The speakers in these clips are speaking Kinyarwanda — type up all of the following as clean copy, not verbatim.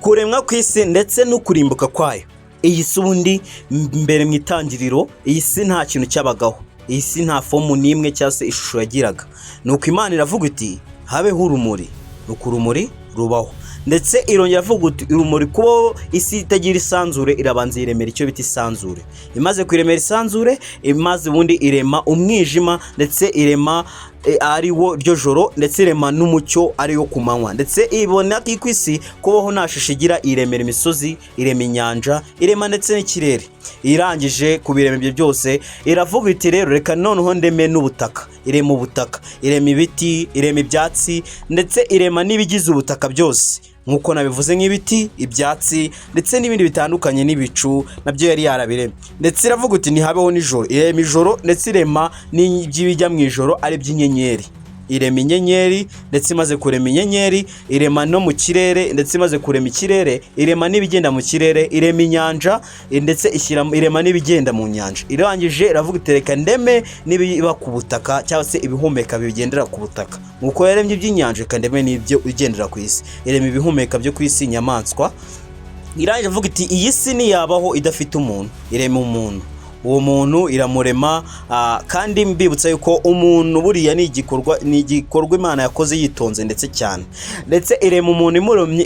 kuremwa kw'isi ndetse no kurimbuka kwayo. Iyi si ubundi mbere mu itangiriro iyi si nta kintu cyabagaho, iyi si nta fomu n'imwe cyangwa se ishusho yagiraga. Nuko Imana iravuga iti habeho urumuri, nuko urumuri rubaho. Ndetse irongera avuga uti urumuri kubaho, isi itagira isanzure irabanza iremera icyo bita isanzure. Imaze kwiremera isanzure, imaze ubundi irema umwijima, ndetse irema ari wo ryo joro, ndetse irema n'umucyo ari yo kumanywa. Ndetse ibona ko isi kubaho nta shusho igira, iremera imisozi, irema inyanja, irema ndetse n'ikirere. Irangije kubirema ibyo byose iravuga iti rero reka noneho ndeme n'ubutaka. Irema ubutaka, irema ibiti, irema ibyatsi, ndetse irema n'ibigize ubutaka byose nkuko nabivuze, nk'ibiti, ibyatsi ndetse n'ibindi bitandukanye, n'ibicu nabyo yari yarabiremye. Ndetse iravuga uti ntihabeho nijoro, irema ijoro, ndetse irema n'iby'ibijya mu ijoro ari by'inyenyeri. Irema inyenyeri, ndetse imaze kurema inyenyeri irema no mu kirere, ndetse imaze kurema ikirere irema n'ibigenda mu kirere, irema inyanja, ndetse irema n'ibigenda mu nyanja. Irangije iravuga iti reka ndeme n'ibiba ku butaka cyangwa se ibihumeka bigendera ku butaka. Nkuko yaremye iby'inyanja reka ndeme n'ibyo bigendera ku isi. Irema ibihumeka byo ku isi, inyamaswa. Irangije ivuga iti iyi si ntiyabaho idafite umuntu. Irema umuntu, uwo muntu iramurema. Kandi mbibutsa yuko umuntu buriya ni igikorwa Imana yakoze yitonze ndetse cyane. Ndetse irema umuntu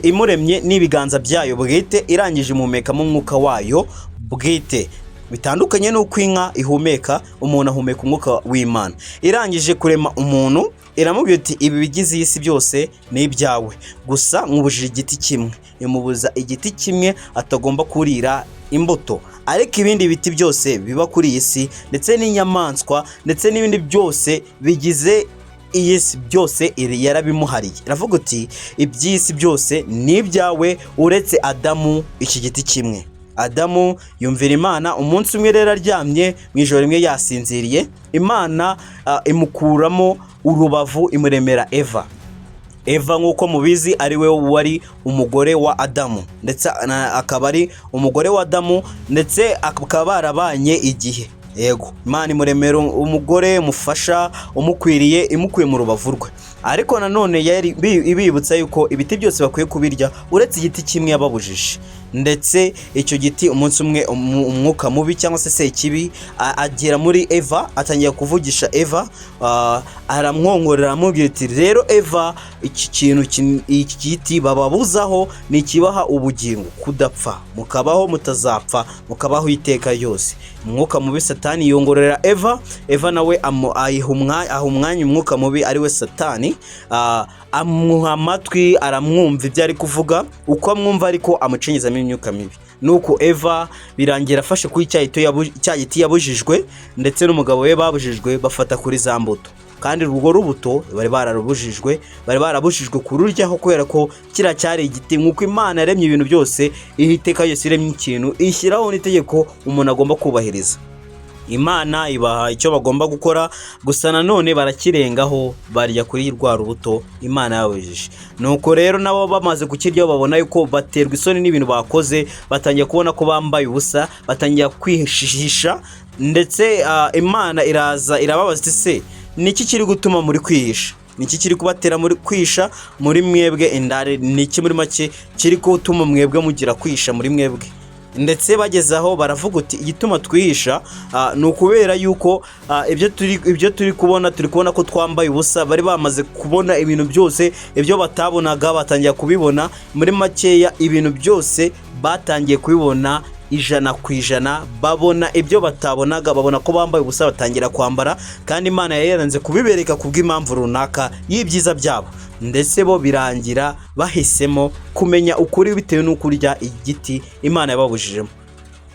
imuremye n'ibiganza byayo bwite, irangije imumekamo umwuka wayo bwite. Bitandukanye n'uko inka ihumeka, umuntu ahumeka umwuka w'Imana. Irangije kurema umuntu iramubwira iti ibi bigize iyi si byose ni ibyawe, gusa nkubujije igiti kimwe. Imubuza igiti kimwe atagomba kurira imbuto, ariko ibindi biti byose biba kuri iyi si, ndetse n'inyamaswa, ndetse n'ibindi byose bigize iyi si byose yarabimuhariye. Iravuga uti iby'isi byose ni ibyawe uretse Adamu iki giti kimwe. Adamu yumvira Imana. Umunsi umwe rero aryamye mu ijoro rimwe yasinziriye, Imana imukuramo urubavu imuremera Eva. Eva nk'uko mubizi ari we wari umugore wa Adamu, ndetse akaba ari umugore wa Adamu, ndetse akaba barabanye igihe. Yego, Imana imuremera umugore umufasha umukwiriye, imukuye mu rubavu rwe. Ariko nanone yari ibibutsa yuko ibiti byose bakwiye kubirya uretse igiti kimwe yababujije. Ndetse icyo giti umunsi umwe umwuka mubi cyangwa se Sekibi agera muri Eva, atangiye kuvugisha Eva, aramwongorera amubwira ati rero Eva, iki giti bababuzaho ni ikibaha ubugingo, kudapfa, mukabaho mutazapfa, mukabaho iteka yose. Umwuka mubi Satani yongorera Eva, Eva nawe aha umwanya umwuka mubi ari we Satani, amuha amatwi, aramwumva ibyo ari kuvuga, uko amwumva ariko amucenyezamo imyuka mibi. Nuko Eva birangira afashe kuri cya giti yabujijwe, ndetse n'umugabo we babujijwe, bafata kuri za mbuto. Kandi urwo rubuto bari barabujijwe kururyaho, kubera ko kira cyari igiti. Nkuko Imana yaremye ibintu byose, iteka yose iremye ikintu ishyiraho n'itegeko umuntu agomba kubahiriza. Imana ibaha icyo bagomba gukora, gusa nanone barakirengaho, barya kuri rwa rubuto Imana yabujije. Nuko rero nabo bamaze kukiryaho babona yuko baterwa isoni n'ibintu bakoze, batangiye kubona ko bambaye ubusa, batangiye kwihishisha. Ndetse Imana iraza irababaza iti se niki kiri gutuma muri kwihisha? Niki kiri kubatera muri kwihisha muri mwebwe indare? Niki muri make kiri gutuma mwebwe mugira kwihisha muri mwebwe? Ndetse bagezaho baravuga uti igituma twihisha ni ukubera yuko ibyo turi kubona ko twambaye ubusa. Bari bamaze kubona ibintu byose, ibyo batabonaga batangiye kubibona. Muri makeya ibintu byose batangiye kubibona 100%, babona ibyo batabonaga, babona ko bambaye ubusa, batangira kwambara. Kandi Imana yaranze kubibereka kubw'impamvu runaka y'ibyiza byabo, ndetse bo birangira bahisemo kumenya ukuri bitewe n'ukurya igiti Imana yababujijemo.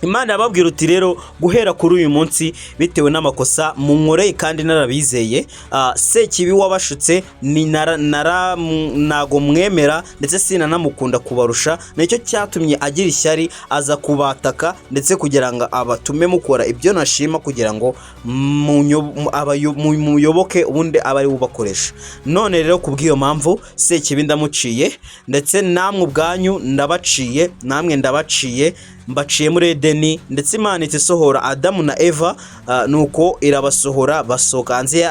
Imana yababwira uti rero guhera kuri uyu munsi, bitewe n'amakosa munkoreye kandi narabizeye, Sekibi wabashutse nago mwemera, ndetse sinanamukunda kubarusha. Nicyo cyatumye agira ishyari, aza kubataka, ndetse kugira ngo abatume mukora ibyo nashima, kugira ngo muyoboke ubundi abari bubakoresha. None rero kubw'iyo mpamvu Sekibi ndamuciye, ndetse namwe ubwanyu ndabaciye, namwe ndabaciye, mbaciye muri Edeni. Ndetse Imana itisohora Adamu na Eva, nuko irabasohora basohoka hanze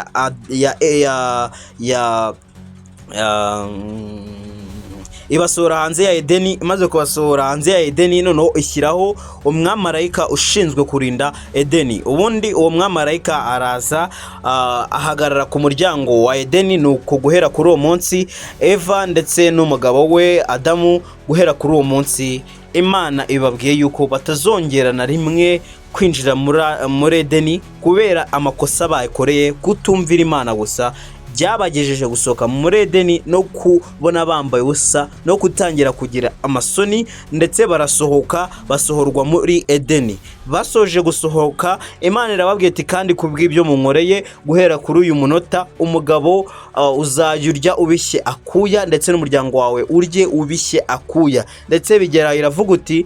ibasohora hanze ya Edeni. Imaze kubasohora hanze ya Edeni, noneho ishyiraho umwamarayika ushinzwe kurinda Edeni. Ubundi uwo mwamarayika araza ahagarara ku muryango wa Edeni. Nuko guhera kuri uwo munsi Eva ndetse n'umugabo we Adamu, guhera kuri uwo munsi Imana ibabwiye yuko batazongera na rimwe kwinjira muri Edeni kubera amakosa bayikoreye, kutumvira Imana gusa byabagejeje gusohoka muri Edeni no kubona bambaye ubusa no kutangira kugira amasoni, ndetse basohorwa muri Edeni. Basoje gusohoka, Imana irababwiye ati kandi kubw'ibyo munkoreye, guhera kuri uyu munota umugabo uzajya urya ubishye akuya, ndetse n'umuryango wawe urye ubishye akuya. Ndetse bigera iravuga uti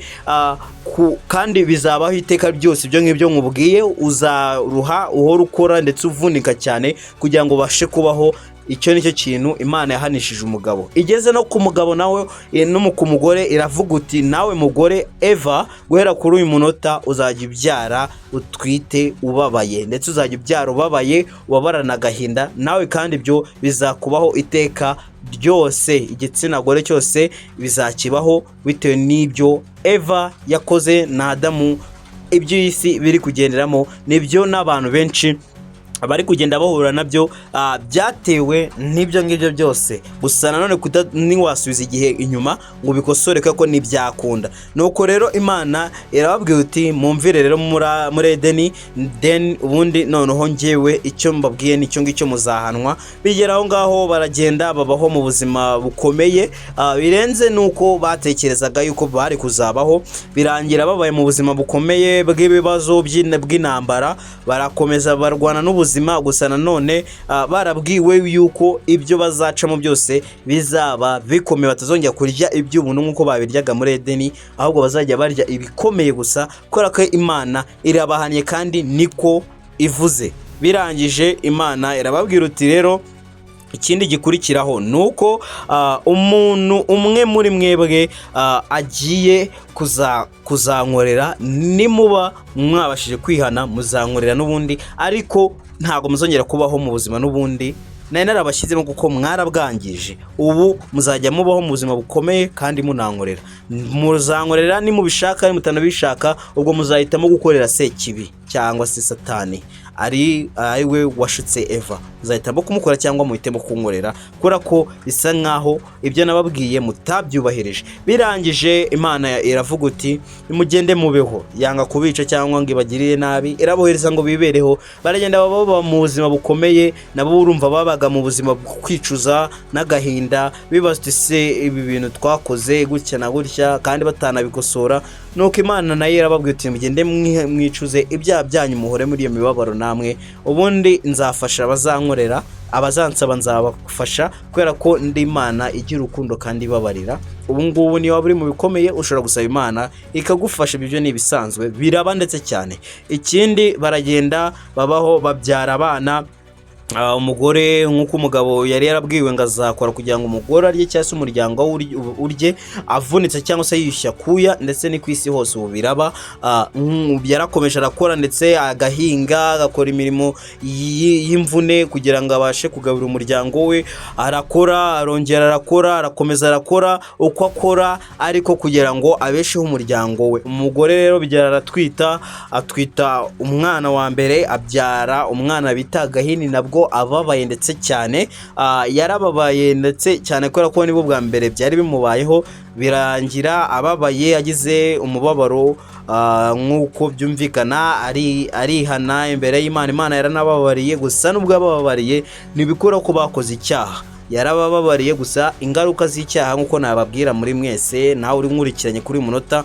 kandi bizabaho iteka ryose ibyo ngibyo nkubwiye, uzaruha uhora ukora ndetse uvunika cyane kugira ngo ubashe kubaho. Icyo nicyo kintu Imana yahanishije umugabo. Igeze no ku mugabo nawe no ku mugore iravuga uti nawe mugore Eva, guhera kuri uyu munota uzajya ubyara utwite ubabaye, ndetse uzajya ubyara ubabaye ubabarana agahinda, nawe kandi ibyo bizakubaho iteka ryose. Igitsina gore cyose bizakibaho bitewe n'ibyo Eva yakoze na Adamu. Ibyo isi biri kugenderamo nibyo n'abantu benshi bari kugenda bahura nabyo, byatewe n'ibyo ngibyo byose. Gusa nanone niwasubiza igihe inyuma ngo bikosore ko ntibyakunda. Nuko rero Imana irababwiye uti mumvire rero muri Edeni, ubundi noneho njyewe icyo mbabwiye nicyo ngicyo muzahanwa. Bigera aho ngaho baragenda babaho mu buzima bukomeye birenze nuko batekerezaga yuko bari kuzabaho. Birangira babaye mu buzima bukomeye bw'ibibazo bw'intambara, barakomeza barwana n'ubuzima. Gusa nanone barabwiwe yuko ibyo bazacamo byose bizaba bikomeye, batazongera kurya iby'ubuntu nk'uko babiryaga muri Edeni, ahubwo bazajya barya ibikomeye gusa, kubera ko Imana irabahanye kandi niko ivuze. Birangije Imana irababwira uti rero ikindi gikurikiraho nuko umuntu umwe muri mwebwe agiye kuzankorera. Nimuba mwabashije kwihana muzankorera n'ubundi, ariko ntago muzongera kubaho mu buzima n'ubundi nari narabashyizemo kuko mwarabwangije. Ubu muzajya mubaho mu buzima bukomeye kandi munankorera. Muzankorera nimubishaka, nimutanabishaka ubwo muzahitamo gukorera Sekibi cyangwa se Satani ari we washutse Eva. Muzahitamo kumukora cyangwa muhitemo kunkorera, kubera ko bisa nkaho ibyo nababwiye mutabyubahirije. Birangije Imana iravuga uti nimugende mubeho, yanga kubica cyangwa ngo ibagirire nabi, irabohereza ngo bibereho. Baragenda baba mu buzima bukomeye, nabo urumva babaga mu buzima bwo kwicuza n'agahinda, bibaza se ibi bintu twakoze gutya na gutya kandi batanabikosora. Nuko Imana nayo irababwira uti mugende mwicuze ibyaha byanyu, muhore muri iyo mibabaro namwe, ubundi nzafasha abazankorera, abazansaba nzabafasha, kubera ko ndi Imana igira urukundo kandi ibabarira. Ubu ngubu niyo waba uri mu bikomeye ushobora gusaba Imana ikagufasha. Ibyo ni ibisanzwe biraba ndetse cyane. Ikindi baragenda babaho babyara abana. Umugore nk'uko umugabo yari yarabwiwe ngo azakora kugira ngo umugore arye cyangwa se umuryango urye avunitse cyangwa se yishyura kuya, ndetse ni ku isi hose ubu biraba. Yarakomeje arakora ndetse agahinga, agakora imirimo y'imvune kugira ngo abashe kugaburira umuryango we. Arakora, arongera arakora, arakomeza arakora uko akora, ariko kugira ngo abesheho umuryango we. Umugore rero bigera atwita umwana wa mbere, abyara umwana bita Gahini, nabwo ababaye ndetse cyane. Yarababaye ndetse cyane kubera ko nibo bwa mbere byari bimubayeho. Birangira ababaye, agize umubabaro nk'uko byumvikana, arihana imbere y'Imana. Imana yaranababariye, gusa nubwo ababariye ntibikora ko bakoze icyaha. Yarababariye, gusa ingaruka z'icyaha nk'uko nababwira muri mwese nawe uri nkurikiranye kuri uyu munota,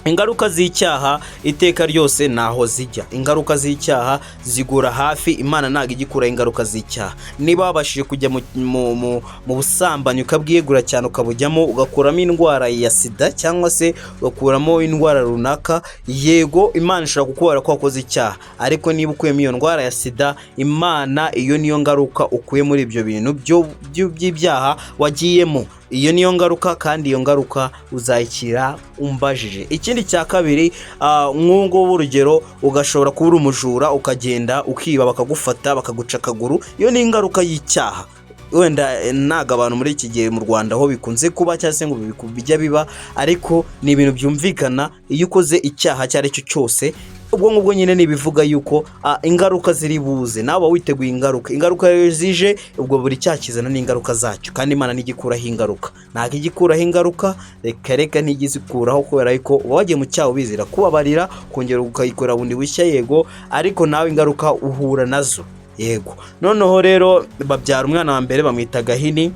ingaruka z'icyaha iteka ryose naho zijya. Ingaruka z'icyaha zigura hafi. Imana ntago igikura ingaruka z'icyaha. Niba wabashije kujya mu busambanyi ukabwiyegura cyane, ukabujyamo ugakuramo indwara ya sida cyangwa se ugakuramo indwara runaka, yego Imana ishobora kukubara ko wakoze icyaha, ariko niba ukuyemo iyo ndwara ya sida, Imana iyo niyo ngaruka ukuye muri ibyo bintu by'ibyaha wagiyemo. Iyo niyo ngaruka, kandi iyo ngaruka uzayikira umbajije. Ikindi cya kabiri, nk'ubwo urugero ugashobora kuba uri umujura ukagenda ukiba bakagufata bakaguca akaguru, iyo ni ingaruka y'icyaha. wenda ntago abantu muri iki gihe mu Rwanda aho bikunze kuba cyangwa se ngo bijya biba, ariko ni ibintu byumvikana iyo ukoze icyaha cyari cyo cyose, ubwo ngubwo nyine nibivuga yuko ingaruka ziri buze, nawe witeguye ingaruka zije, ubwo buri cyaha kizana n'ingaruka zacyo, kandi Imana ntigikuraho ingaruka, ntago igikuraho ingaruka, reka ntigizikuraho, kubera yuko uba wagiye mu cyaha ubizira, kubabarira kongera ukayikora bundi bushya, yego, ariko nawe ingaruka uhura nazo, yego. Noneho rero babyara umwana wa mbere bamwita Gahini.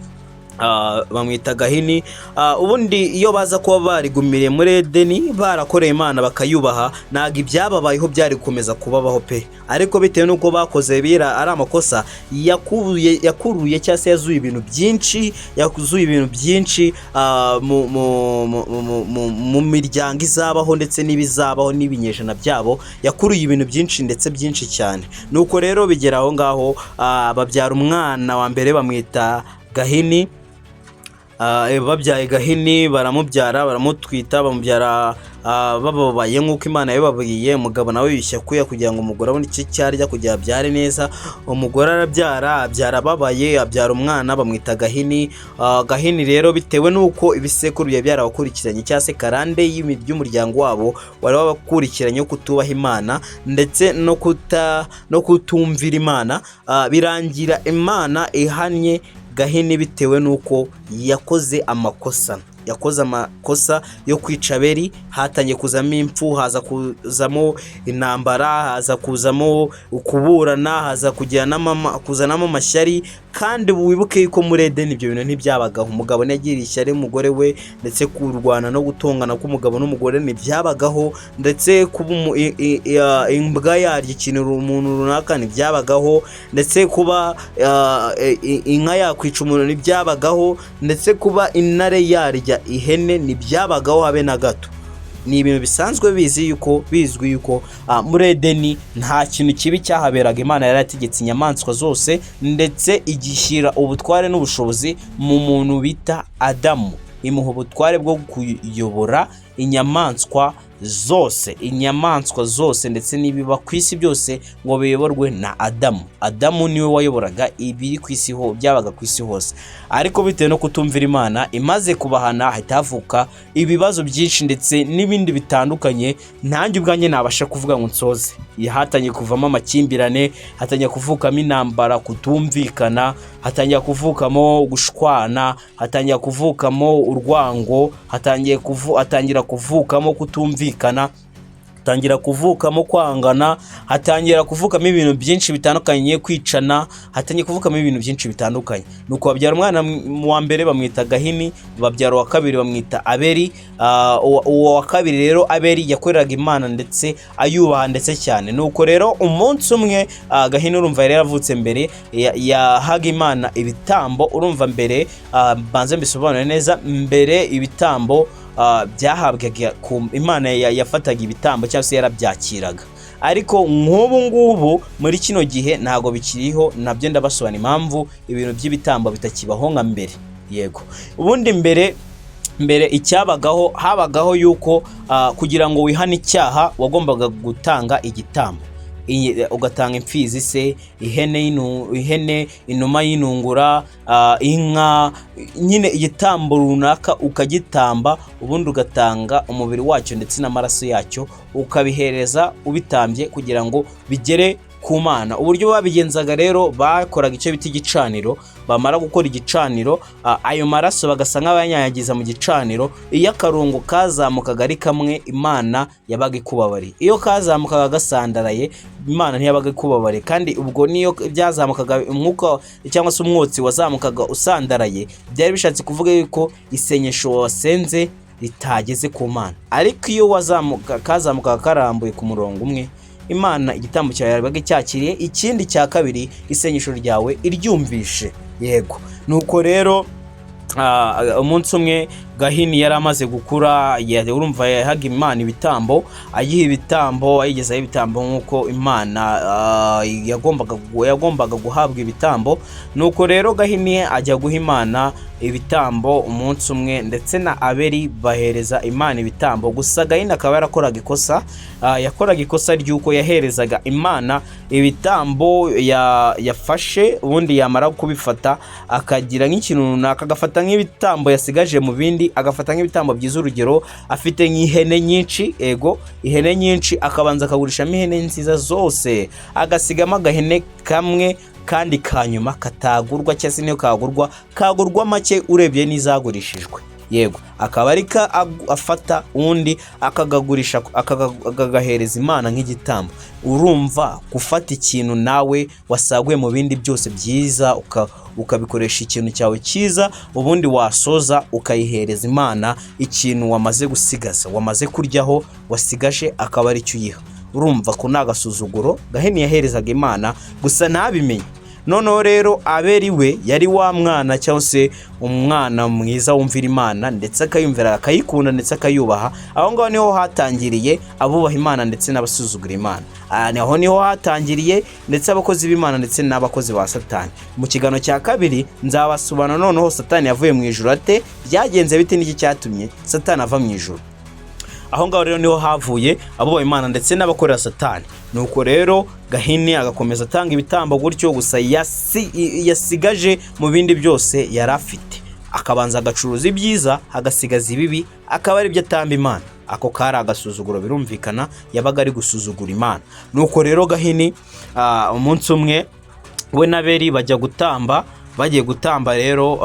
Ubundi iyo baza kuba barigumiriye muri Edeni barakoreye Imana bakayubaha, ntago ibyababayeho byari gukomeza kubabaho pe, ariko bitewe n'uko bakoze bira ari amakosa yakuruye cyangwa se yazuye ibintu byinshi mu miryango izabaho ndetse n'ibizabaho n'ibinyejana byabo, yakuruye ibintu byinshi ndetse byinshi cyane. Nuko rero bigera aho ngaho babyara umwana wa mbere bamwita Gahini. Babyaye Gahini, baramutwita, bamubyara bababaye nk'uko Imana yababwiye. Umugabo nawe yishyuye kugira ngo umugore abone icyo cyarya kugira abyare neza. Umugore abyara ababaye, abyara umwana bamwita Gahini. Gahini rero bitewe n'uko ibisekuru byarabakurikiranye cyangwa se karande y'umuryango wabo wari wabakurikiranye kutubaha Imana ndetse no kutumvira Imana, birangira Imana ihannye Gahini bitewe n'uko yakoze amakosa yo kwica Abeli. Hatangiye kuzamo impfu, haza kuzamo intambara, haza kuzamo ukuburana, haza kuzanamo amashyari. Kandi wibuke yuko muri Edeni ibyo bintu ntibyabagaho, umugabo ntiyagiriye ishyari umugore we, ndetse kurwana no gutongana k'umugabo n'umugore ntibyabagaho, ndetse kuba imbwa yarya ikintu umuntu runaka ntibyabagaho, ndetse kuba inka yakwica umuntu ntibyabagaho, ndetse kuba intare yarya ihene ntibyabagaho habe na gato. Ni ibintu bisanzwe bizwi yuko muri Edeni nta kintu kibi cyahaberaga. Imana yarategetse inyamaswa zose ndetse igishyira ubutware n'ubushobozi mu muntu bita Adamu, imuha ubutware bwo kuyobora inyamaswa zose ndetse n'ibiba ku isi byose ngo biyoborwe na Adamu niwe wayoboraga ibiri ku isi byabaga ku isi hose. Ariko bitewe no kutumvira Imana, imaze kubahana hahita havuka ibibazo byinshi ndetse n'ibindi bitandukanye ntanjye ubwanjye nabasha kuvuga ngo nsoze. Hatangiye kuvamo amakimbirane, hatangiye kuvukamo intambara, kutumvikana, hatangiye kuvukamo gushwana, hatangiye kuvukamo urwango, hatangira kuvukamo kutumvikana, hatangira kuvukamo kwangana, hatangira kuvukamo ibintu byinshi bitandukanye, kwicana, hatangiye kuvukamo ibintu byinshi bitandukanye. Nuko babyara umwana wa mbere bamwita Gahini, babyara wa kabiri bamwita Abeli. Uwo wa kabiri rero Abeli yakoreraga Imana ndetse ayubaha ndetse cyane. Nuko rero umunsi umwe Gahini urumva yari yaravutse mbere, yahaga Imana ibitambo. Urumva mbere, banze mbisobanure neza, mbere ibitambo byahabwaga ku Imana, yafataga ibitambo cyangwa se yarabyakiraga. Ariko nk'ubu ngubu muri kino gihe ntago bikiriho, nabyo ndabasobanura impamvu ibintu by'ibitambo bitakibaho nka mbere. Yego, ubundi mbere icyabagaho, habagaho yuko kugira ngo wihane icyaha wagombaga gutanga igitambo. Ugatanga imfizi se, ihene, inuma y'intungura, inka, nyine igitambo runaka ukagitamba, ubundi ugatanga umubiri wacyo ndetse n'amaraso yacyo, ukabihereza ubitambye kugira ngo bigere ku Mana. Uburyo babigenzaga rero, bakoraga icyo bita igicaniro. Bamara gukora igicaniro, ayo maraso bagasa nk'abanyanyagiza mu gicaniro. Iyo akarungo kazamukaga ari kamwe, Imana yabaga ikubabariye. Iyo kazamukaga gasandaraye, Imana ntiyabaga ikubabariye. Kandi ubwo niyo byazamukaga umwuka cyangwa se umwotsi wazamukaga usandaraye, byari bishatse kuvuga yuko isenyesho wasenze ritageze ku Mana. Ariko iyo kazamukaga karambuye ku murongo umwe, Imana igitambo cyawe yabaga cyakiriye. Ikindi cya kabiri, isenyesho ryawe iryumvishe. Yego, nuko rero umunsi umwe Gahini yari amaze gukura, urumva yahaga Imana ibitambo, ayiha ibitambo, ayigezaho ibitambo nk'uko Imana yagombaga guhabwa ibitambo. Nuko rero Gahini ajya guha Imana ibitambo umunsi umwe, ndetse na Abeli bahereza Imana ibitambo. Gusa Gahini akaba yakoraga ikosa ry'uko yaherezaga Imana ibitambo yafashe, ubundi yamara kubifata akagira nk'ikintu runaka, agafata nk'ibitambo yasigaje mu bindi, agafata nk'ibitambo byiza. Urugero, afite nk'ihene nyinshi, ihene nyinshi, akabanza akagurishamo ihene nziza zose, agasigamo agahene kamwe kandi kanyuma katagurwa, cyangwa se niyo kagurwa make urebye n'izagurishijwe. Akaba ari afata undi akagagurisha, akagahereza Imana nk'igitambo. Urumva gufata ikintu nawe wasaguye mu bindi byose byiza, ukabikoresha ikintu cyawe cyiza, ubundi wasoza ukayihereza Imana ikintu wamaze gusigaza, wamaze kuryaho wasigaje, akaba ari cyo uyiha. Urumva ko nagasuzuguro Gahini yaherezaga Imana gusa ntabimenye. Noneho rero Abeli we yari wa mwana, cyangwa se umwana mwiza wumvira Imana ndetse akayumvira, akayikunda ndetse akayubaha. Aho ngaho niho hatangiriye abubaha Imana ndetse n'abasuzugura Imana. Aho niho hatangiriye ndetse abakozi b'Imana ndetse n'abakozi ba Satani. Mu kigano cya kabiri nzabasobanura noneho Satani yavuye mu ijuru ate, byagenze bite, n'iki cyatumye Satani ava mu ijuru. Aho ngaho rero niho havuye abubaha Imana ndetse n'abakorera Satani. Nuko rero Gahini agakomeza atanga ibitambo gutyo, gusa yasigaje mu bindi byose yari afite. Akabanza agacuruza ibyiza, agasigaza ibibi, akaba ari byo atamba Imana. Ako kari agasuzuguro, birumvikana yabaga ari gusuzugura Imana. Nuko rero Gahini umunsi umwe we na Abeli bajya gutamba. Bagiye gutamba rero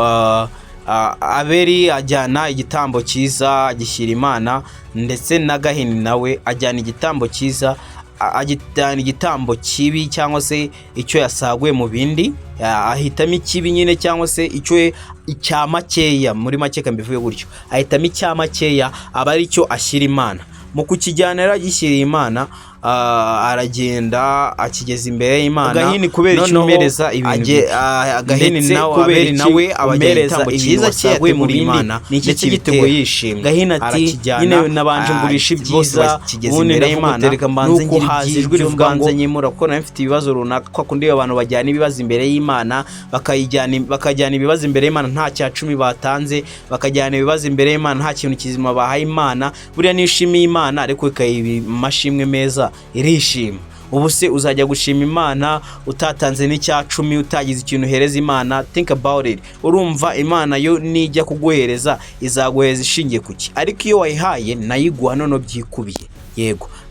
Abeli ajyana igitambo cyiza agishyira Imana, ndetse na Gahini nawe ajyana igitambo cyiza, ajyana igitambo kibi, cyangwa se icyo yasaguye mu bindi, ahitamo ikibi nyine, cyangwa se icyo icya makeya, muri make kambivuye gutyo, ahitamo icya makeya aba ari cyo ashyira Imana. Mu kukijyanira agishyiriye Imana, aragenda akigeza imbere y'Imana. Gahini kubera icyo umereza ibintu, Gahini nawe abamereza ibyiza cyaguye muri Imana, ndetse igitego yishimye. Gahini ati nyine nabanje ngurisha ibyiza, ubundi imbere y'Imana nuko hazijwe rivuga ngo nyimura ko nawe mfite ibibazo runaka. Kwa kundi abantu bajyana ibibazo imbere y'Imana, bakajyana ibibazo imbere y'Imana nta cya 10 batanze, bakajyana ibibazo imbere y'Imana nta kintu kizima bahaye Imana. Buriya nishimiye Imana ariko ikayiba amashimwe meza, irishima. Ubu se uzajya gushima Imana utatanze n'icya 10, utagize ikintu uhereza Imana? Think about it. Urumva Imana yo nijya kuguhereza izaguhereza ishingiye kuki? Ariko iyo wayihaye nayiguha nono byikubiye.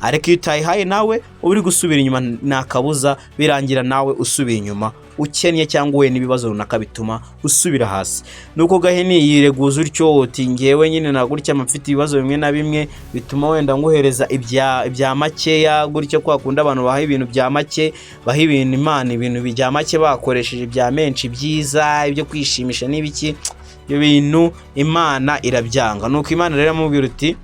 Ariko iyo utayihaye nawe uri gusubira inyuma, nakabuza birangira nawe usubira inyuma, ukennye cyangwa we n'ibibazo runaka bituma usubira hasi. Nuko Gahini yireguza utyo, uti ngewe nyine nagurya mfite ibibazo bimwe na bimwe bituma wenda nguhereza ibya makeya gutyo. Kwa kunda abantu baha ibintu bya make, baha ibintu Imana ibintu bijya make bakoresheje ibya menshi byiza, ibyo kwishimisha n'ibiki, ibyo bintu Imana irabyanga. Nuko Imana rero amubwira uti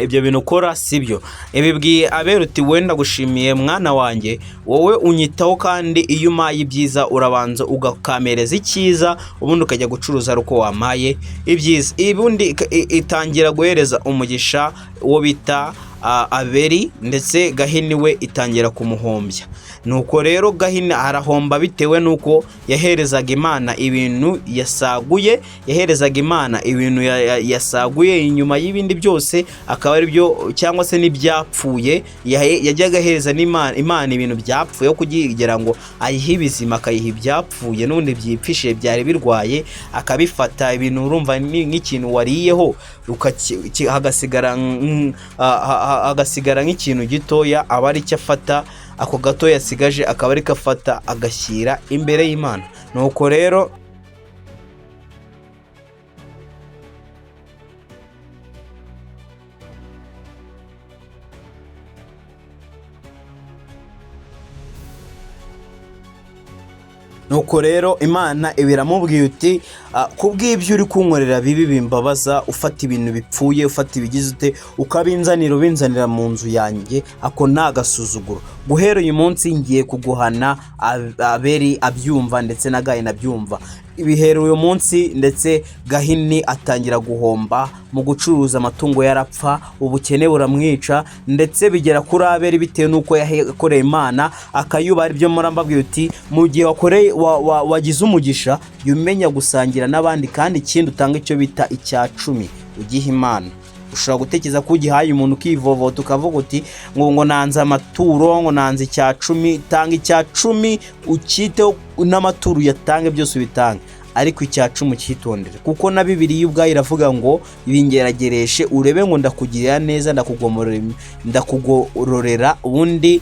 ibyo bintu ukora sibyo. Ibibwiye Abeli uti wenda gushimiye mwana wanjye, wowe unyitaho, kandi iyo umaye ibyiza urabanza ugakamereza icyiza, ubundi ukajya gucuruza uko wamaye ibyiza. Ibundi itangira guhereza umugisha uwo bita Abeli, ndetse Gahini we itangira kumuhombya. Nuko rero Gahini arahomba bitewe nuko yaherezaga Imana ibintu yasaguye, yaherezaga Imana ibintu yasaguye inyuma y'ibindi byose, akaba ari byo cyangwa se n'ibyapfuye. Yajyaga ahereza Imana ibintu byapfuye kugira ngo ayihe ibizima, akayiha ibyapfuye n'ubundi byipfishije byari birwaye, akabifata ibintu urumva nk'ikintu wariyeho hagasigara nk'ikintu gitoya, aba ari cyo afata, ako gato yasigaje akaba ari kafata agashyira imbere y'Imana. Nuko rero Imana ibiramubwiye uti kubw'ibyo uri kunkorera bibi bimbabaza, ufata ibintu bipfuye, ufata ibigize ute ukabinzanira mu nzu yanjye, ako nagasuzuguro. Guhera uyu munsi ngiye kuguhana. Abeli abyumva ndetse na Gahini abyumva. Ibihera uyu munsi ndetse Gahini atangira guhomba mu gucuruza, amatungo yarapfa, ubukene buramwica, ndetse bigera kuri Abeli bitewe nuko yakoreye Imana akayuba. Ari byo murambabwiye uti mu gihe wagize umugisha yumenya gusangira n'abandi, kandi ikindi utanga icyo bita icya 10 ugiha Imana. ushobora gutekereza ko ugihaye umuntu ukivovota ukavuga uti ngo nanze amaturo, ngo nanze icya 10, tanga icya 10 ukiteho n'amaturo yatange byose ubitange, ariko icya 10 cyitondere, kuko na Bibiliya ubwayo iravuga ngo ibingeragereshe urebe ngo ndakugirira neza, ndakugororera ubundi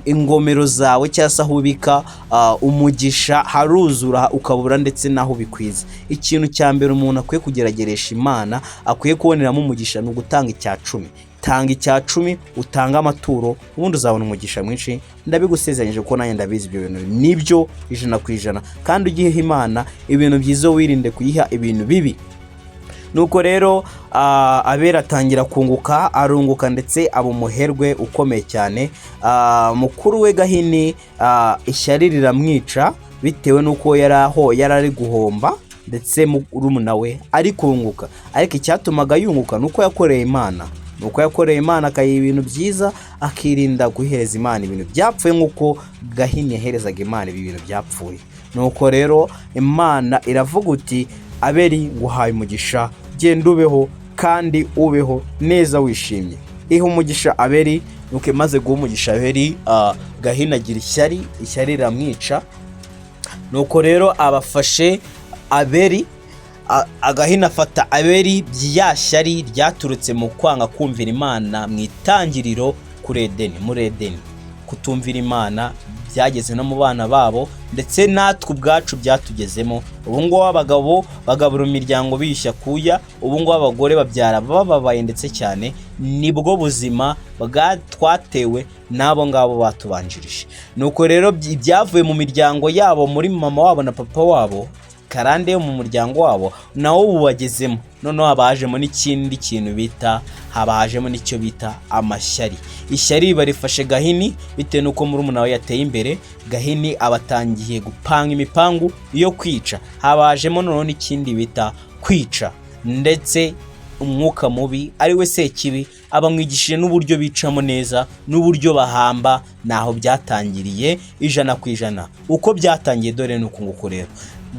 ingomero zawe cyangwa aho ubika umugisha haruzura ukabura ndetse naho bikwiza. Ikintu cya mbere umuntu akwiye kugerageresha Imana, akwiye kuboneramo umugisha ni ugutanga icya 10. Tanga icya 10 utanga amaturo, ubundi uzabona umugisha mwinshi. Ndabigusezeranyije ko nanjye ndabizi ibyo bintu nibyo 100%, kandi ugihe Imana ibintu byiza wirinde kuyiha ibintu bibi. Nuko rero Abeli atangira kunguka, arunguka ndetse aba umuherwe ukomeye cyane. Mukuru we Gahini ishyari riramwica bitewe nuko yarari guhomba, ndetse murumuna we ari kunguka. Ariko icyatumaga yunguka nuko yakoreye Imana, akayiha ibintu byiza, akirinda guhereza Imana ibintu byapfuye nk'uko Gahini yaherezaga Imana ibintu byapfuye. Nuko rero Imana iravuga uti Abeli nguhaye umugisha, genda ubeho kandi ubeho neza wishimye. Iha umugisha Abeli. Nuko maze guha umugisha Abeli, Gahini agira ishyari riramwica. Nuko rero abafashe Abeli, Gahini afata Abeli bya shyari ryaturutse mu kwanga kumvira Imana mu itangiriro muri Edeni. Kutumvira Imana byageze no mu bana babo, ndetse natwe ubwacu byatugezemo. Ubu ngo abagabo bagabura imiryango bishya kuya, ubu ngo abagore babyara bababaye ndetse cyane. Nibwo buzima twatewe n'abo ngabo batubanjirije. Nuko rero ibyavuye mu miryango yabo, muri mama wabo na papa wabo, karande yo mu muryango wabo, nawo bubagezemo. Noneho habajemo n'ikindi kintu bita, habajemo n'icyo bita amashyari. Ishyari barifashe Gahini bitewe nuko murumuna we yateye imbere. Gahini abatangiye gupanga imipangu yo kwica. Habajemo noneho n'ikindi bita kwica, ndetse umwuka mubi ari we Sekibi abamwigishije n'uburyo bicamo neza, n'uburyo bahamba. Naho byatangiriye 100%. Uko byatangiye dore nuko nguko rero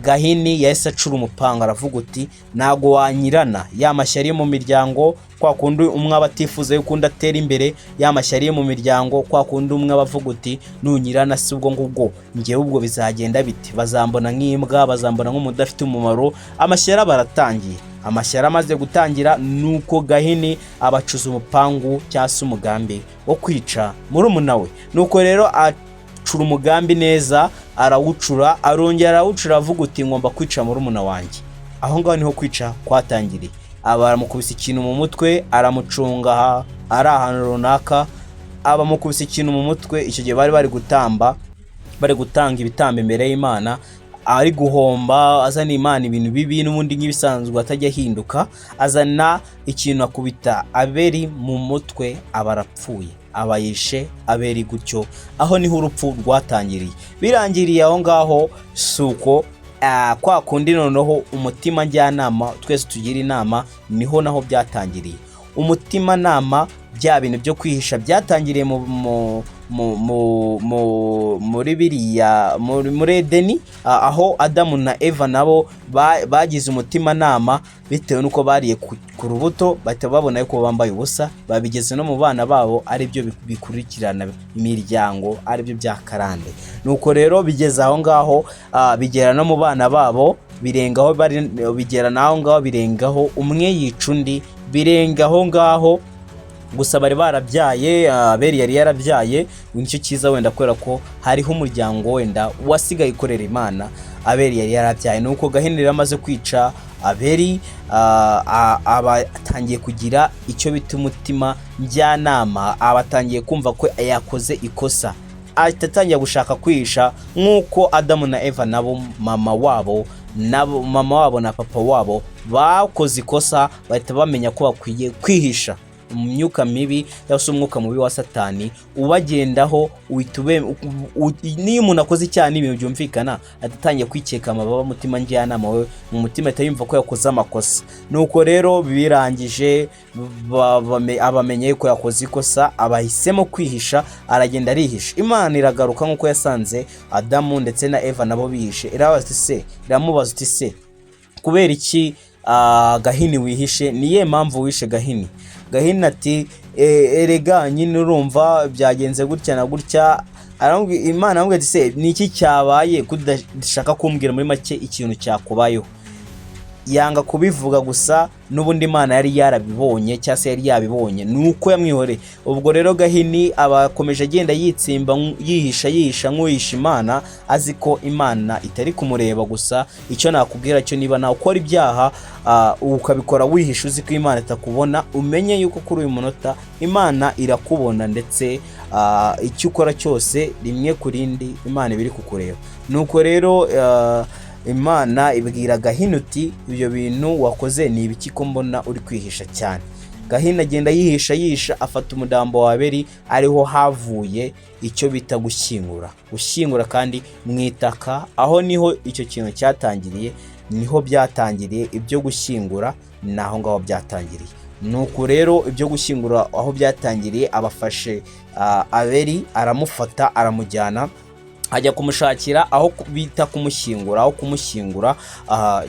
Gahini yahise acura umupanga, aravuga uti ntago wanyirana ya mashyari mu miryango, kwa kundi umwe abatifuza yuko undi atera imbere. Ya mashyari mu miryango, kwa kundi umwe abavuga uti nunyirana si ubwo ngubwo ngewe ubwo bizagenda biti, bazambona nk'imbwa, bazambona nk'umuntu afite umumaro. Amashyari baratangiye. Amashyari amaze gutangira, nuko Gahini abacuza umupangu cyangwa se umugambi wo kwica murumuna we. Nuko rero acura umugambi neza, arawucura, arongera arawucura, avuga uti ngomba kwica murumuna wanjye. Aho ngaho niho kwica kwatangiriye. Abaramukubise ikintu mu mutwe, aramucunga ari ahantu runaka, abamukubise ikintu mu mutwe. Icyo gihe bari gutanga ibitambo imbere y'Imana, ari guhomba, azana Imana ibintu bibi n'ubundi nk'ibisanzwe atajya hinduka. Azana ikintu akubita Abeli mu mutwe, abarapfuye, abayishe Abeli. Gutyo aho niho urupfu rwatangiriye. Birangiriye aho ngaho, suko kwa kundi noneho umutima njyanama twese tugira inama, niho naho byatangiriye. Umutima nama bya bintu byo kwihisha byatangiriye muri Edeni, aho Adamu na Eva nabo bagize umutima nama bitewe nuko bariye ku rubuto, bahita babona yuko bambaye ubusa. Babigeze no mu bana babo, ari byo bikurikirana imiryango, ari byo bya karande. Nuko rero bigeze aho ngaho, bigera no mu bana babo, bigera naho ngaho, birengaho umwe yica undi, birengaho ngaho. Gusa bari barabyaye, Abeli yari yarabyaye. Nicyo cyiza wenda kubera ko hariho umuryango wenda wasigaye ikorera Imana. Abeli yari yarabyaye. Nuko Gahini amaze kwica Abeli, abatangiye kugira icyo bita umutima njyanama, abatangiye kumva ko yakoze ikosa, atatangiye gushaka kwihisha nk'uko Adamu na Eva nabo mama wabo na papa wabo bakoze ikosa. Bahita bamenya ko bakwiye kwihisha umwuka mibi cyangwa se umwuka mubi wa Satani ubagendaho. Niyo umuntu akoze icyaha n'ibintu byumvikana, atatangiye kwikeka amababa mutima njyanama we mu mutima atayumva ko yakoze amakosa. Nuko rero birangije abamenye ko yakoze ikosa, abahisemo kwihisha, aragenda arihisha. Imana iragaruka nk'uko yasanze Adamu ndetse na Eva nabo bihishe. Iramubaza uti se kubera iki Gahini wihishe, niye mpamvu wishe Gahini? Gahini ati erega nyine urumva byagenze gutya na gutya. Imana aramubwira ati se niki cyabaye kudashaka kumbwira muri make ikintu cyakubayeho? Yanga kubivuga, gusa n'ubundi Imana yari yarabibonye cyangwa se yari yabibonye, nuko yamwihoreye. Ubwo rero Gahini abakomeje agenda yitsimba yihisha nk'uhisha Imana, azi ko Imana itari kumureba. Gusa icyo nakubwira cyo, niba nawe ukora ibyaha ukabikora wihisha uzi ko Imana itakubona, umenye yuko kuri uyu munota Imana irakubona, ndetse icyo ukora cyose rimwe ku rindi Imana ibiri kukureba. Nuko rero Imana ibwira Gahini uti ibyo bintu wakoze ni ibiki ko mbona uri kwihisha cyane? Gahini agenda yihisha afata umudambo wa Abeli, ariho havuye icyo bita gushyingura kandi mu itaka. Aho niho icyo kintu cyatangiriye, niho byatangiriye ibyo gushyingura, naho ngaho byatangiriye. Nuko rero ibyo gushyingura aho byatangiriye, abafashe Abeli aramufata aramujyana, ajya kumushakira aho bita kumushyingura,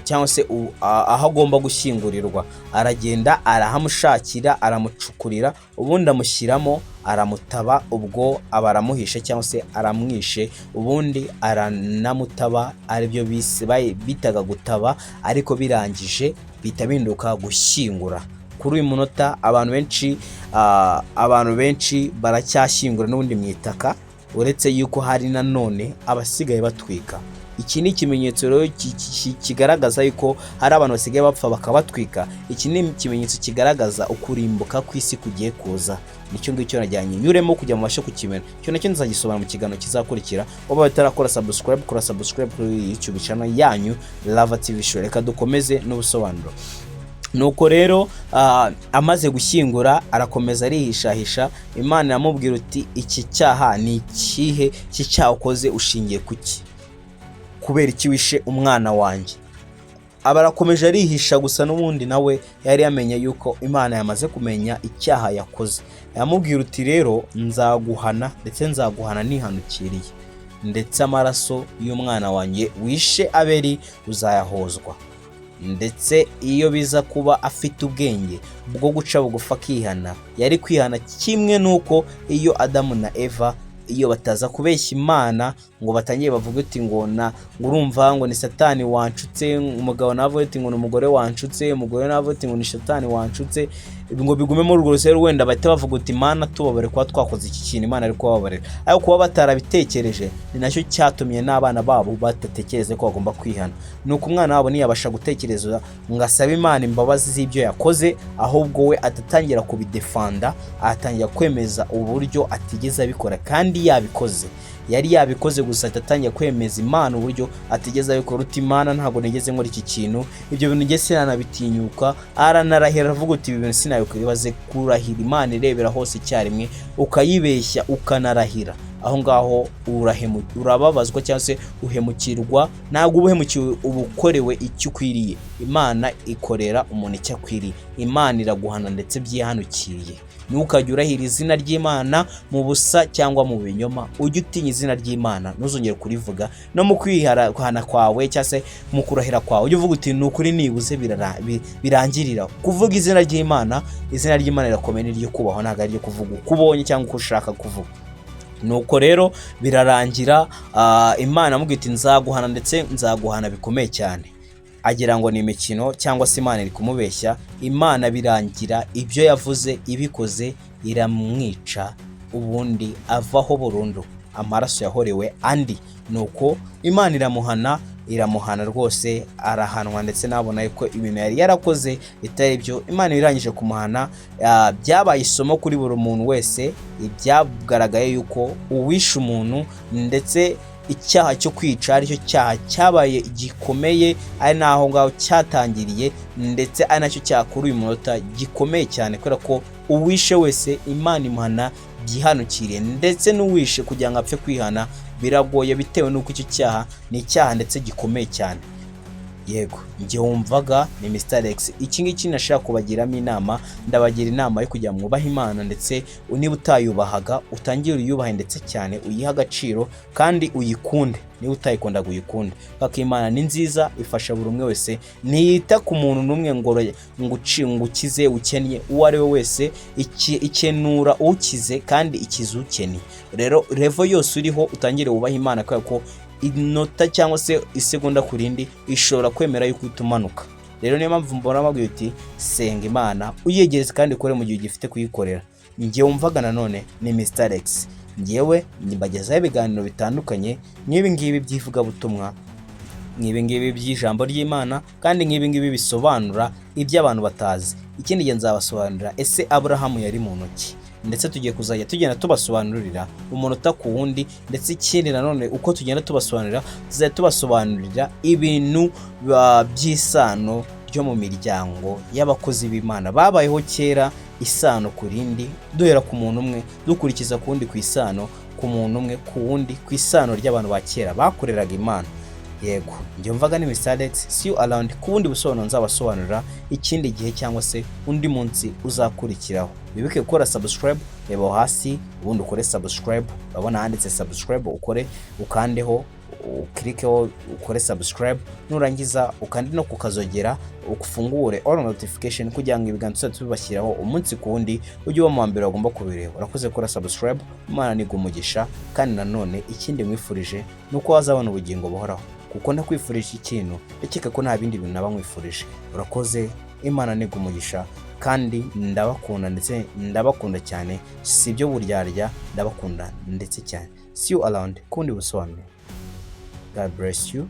cyangwa se aho agomba gushyingurirwa. Aragenda arahamushakira, aramucukurira, ubundi amushyiramo, aramutaba. Ubwo aba aramuhishe cyangwa se aramwishe, ubundi aranamutaba, aribyo bitaga gutaba, ariko birangije bita binduka gushyingura. Kuri uyu munota abantu benshi baracyashyingura n'ubundi mu itaka, uretse yuko hari nanone abasigaye batwika. Iki ni ikimenyetso rero kigaragaza yuko hari abantu basigaye bapfa bakabatwika. Iki ni ikimenyetso kigaragaza ukurimbuka kw'isi kugiye kuza. Nicyo ngicyo najyanye nyuremo kujya mu bashe kukimena. Cyo nacyo nzagisobanura mu kiganiro kizakurikira. Waba batarakora subscribe, kora subscribe kuri YouTube channel yanyu Lava TV Show. Reka dukomeze n'ubusobanuro. Nuko rero amaze gushyingura arakomeza arihishahisha. Imana iramubwira uti iki cyaha ni ikihe? Iki cyaha ukoze ushingiye kuki? Kubera iki wishe umwana wanjye? Aba arakomeje arihisha, gusa n'ubundi nawe yari yamenye yuko Imana yamaze kumenya icyaha yakoze. Yamubwira uti rero nzaguhana, ndetse nzaguhana nihanukiriye, ndetse amaraso y'umwana wanjye wishe Abeli uzayahozwa. Ndetse iyo biza kuba afite ubwenge bwo guca bugufa akihana, yari kwihana kimwe nuko iyo Adamu na Eva iyo bataza kubeshya Imana ngo batangiye bavuga uti ngo urumva ngo ni Satani wanshutse, umugabo navuga uti ngo ni umugore wanshutse, umugore navuga uti ngo ni Satani wanshutse, ngo bigume muri urwo rusero, wenda bahita bavuga uti Imana tubabare kuba twakoze iki kintu, Imana ari kubabarira. Ariko kuba batarabitekereje ni nacyo cyatumye n'abana babo batatekereze ko bagomba kwihana. Nuko umwana wabo ntiyabasha gutekereza ngo asabe Imana imbabazi z'ibyo yakoze, ahubwo we atatangira kubidefanda, atangira kwemeza uburyo atigeze abikora kandi yabikoze. Yari yabikoze, gusa atatangiye kwemeza Imana uburyo atigeze abikora. Uti Imana ntabwo nigeze nkora iki kintu, ibyo bintu nge sinanabitinyuka. Aranarahira avuga uti ibi bintu sinabikwibaze. Kurahira Imana irebera hose icyarimwe, ukayibeshya ukanarahira, aho ngaho urababazwa cyangwa se uhemukirwa. Ntabwo ubuhemukiwe ubukorewe icyo ukwiriye. Imana ikorera umuntu icyo akwiriye. Imana iraguhana ndetse byihanukiriye. Ntukajye urahira izina ry'Imana mu busa cyangwa mu binyoma. Ujye utinya izina ry'Imana, ntuzongere kurivuga. No mu kwihana kwawe cyangwa se mu kurahira kwawe, ujye uvuga uti ni ukuri nibuze birangirira. Kuvuga izina ry'Imana rirakomeye, n'iryo kubaho, ntabwo ari iryo kuvuga uko ubonye cyangwa uko ushaka kuvuga. Nuko rero birarangira, Imana amubwira iti nzaguhana, ndetse nzaguhana bikomeye cyane. Agira ngo ni imikino cyangwa se Imana iri kumubeshya. Imana birangira ibyo yavuze ibikoze, iramwica, ubundi avaho burundu, amaraso yahorewe andi. Nuko Imana iramuhana rwose, arahanwa, ndetse nabona yuko ibintu yari yarakoze bitari byo. Imana irangije kumuhana, byabaye isomo kuri buri muntu wese. Ibyagaragaye yuko uwishe umuntu, ndetse icyaha cyo kwica aricyo cyaha cyabaye gikomeye, ari naho ngaho cyatangiriye, ndetse ari nacyo cyaha kuri uyu munota gikomeye cyane, kubera ko uwishe wese Imana imuhana byihanukiriye. Ndetse n'uwishe kugira ngo apfe kwihana biragoye, bitewe n'uko icyo cyaha ni icyaha ndetse gikomeye cyane. yego njye wumvaga ni Mr Lex. Iki ngiki nashaka kubagiramo inama, ndabagira inama yo kujya mwubaha Imana, ndetse niba utayubahaga utangire uyubahe ndetse cyane uyihe agaciro kandi uyikunde. Niba utayikundaga uyikunde, kuko Imana ni nziza, ifasha buri umwe wese, ntiyita ku muntu n'umwe ngo ukize ukennye. uwo ari we wese ikenura ukize kandi ikiza ukennye. Rero revo yose uriho utangire wubaha Imana, kubera ko inota cyangwa se isegonda ku rindi ishobora kwemera yuko utumanuka. Rero niyo mpamvu mbona bagwiye uti senga Imana uyegereze kandi ukore mu gihe ugifite kuyikorera. Njye wumvaga nanone ni Mr Lex. Njyewe mbagezaho ibiganiro bitandukanye nk'ibi ngibi by'ivugabutumwa, nk'ibi ngibi by'ijambo ry'Imana, kandi nk'ibi ngibi bisobanura ibyo abantu batazi. Ikindi gihe nzabasobanurira ese Aburahamu yari mu ntoki, ndetse tugiye kuzajya tugenda tubasobanurira umunota ku wundi. Ndetse ikindi nanone uko tugenda tubasobanurira, tuzajya tubasobanurira ibintu by'isano ryo mu miryango y'abakozi b'Imana babayeho kera, isano ku rindi, duhera ku muntu umwe dukurikiza ku wundi, ku isano ku muntu umwe ku wundi, ku isano ry'abantu ba kera bakoreraga Imana. Yego njye mvaga ni Mr Lex. See you around ku wundi busobanuro nzabasobanurira ikindi gihe cyangwa se undi munsi uzakurikiraho. Wibuke gukora subscribe, reba hasi ubundi ukore subscribe, urabona handitse subscribe, ukore ukandeho, ukirikeho ukore subscribe, nurangiza ukandi no kukazogera ukufungure all notification kugira ngo ibiganiro tubashyiraho umunsi ku wundi ujye uba mu mbere agomba kubireba. Urakoze gukora subscribe, Imana ni gumugisha. Kandi nanone ikindi mwifurije nuko wazabona ubugingo buhoraho, kuko ndakwifurije ikintu ndakeka ko nta bindi bintu naba mwifurije. Urakoze, Imana ni gumugisha, kandi ndabakunda ndetse ndabakunda cyane, si byo buryarya, ndabakunda ndetse cyane. See you around kundi busobanuro. God bless you.